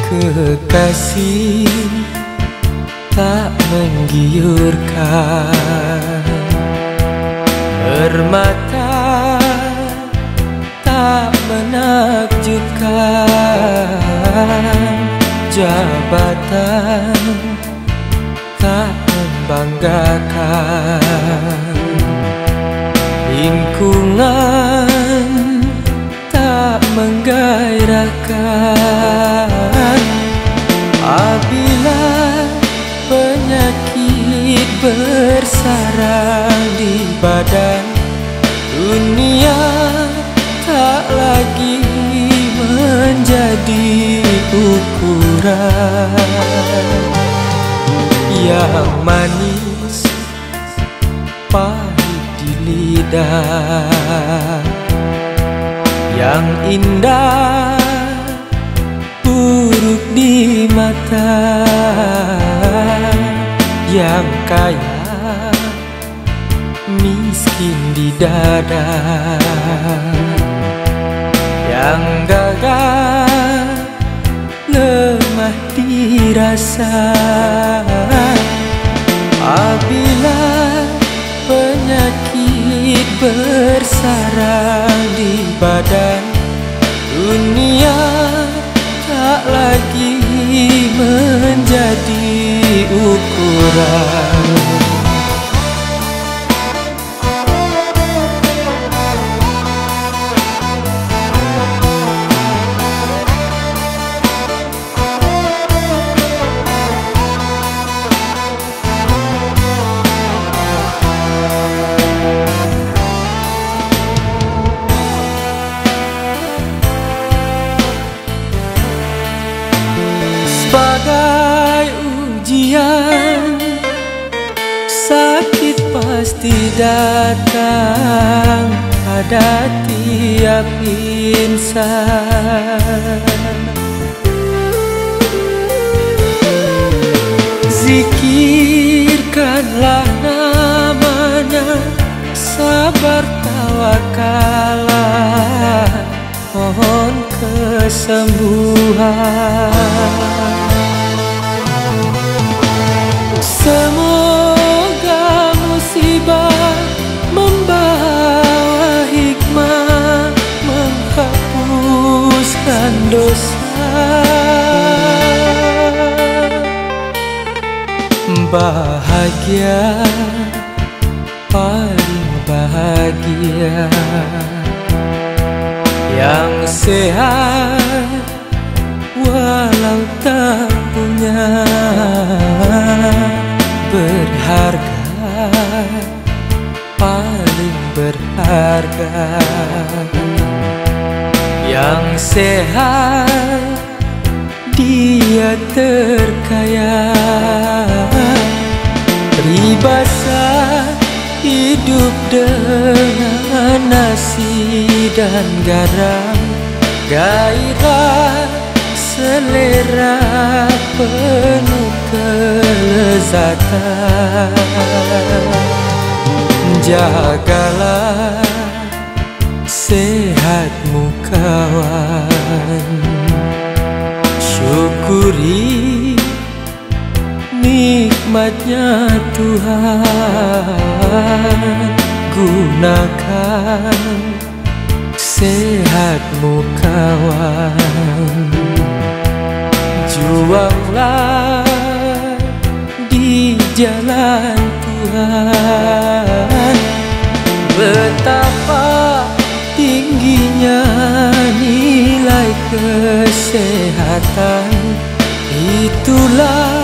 Kekasih tak menggiurkan, permata tak menakjubkan, jabatan tak membanggakan, lingkungan tak menggairahkan. Apabila penyakit bersarang di badan, dunia tak lagi menjadi ukuran. Yang manis pahit di lidah, yang indah buruk di mata, yang kaya miskin di dada, yang gagah lemah dirasa. Apabila penyakit bersarang di badan, dunia tak lagi menjadi ukuran. Sebagai ujian, sakit pasti datang pada tiap insan. Zikirkanlah namanya, sabar tawakalah, mohon kesembuhan. Semoga musibah membawa hikmah, menghapuskan dosa. Bahagia, paling bahagia, yang sehat walau tak punya, berharga, paling berharga, yang sehat dia terkaya. Peribahasa hidup dengan nasi dan garam, gairah selera penuh kelezatan. Jagalah sehatmu kawan, syukuri nikmatnya Tuhan. Gunakan sehatmu kawan, juanglah di jalan Tuhan. Betapa tingginya nilai kesehatan, itulah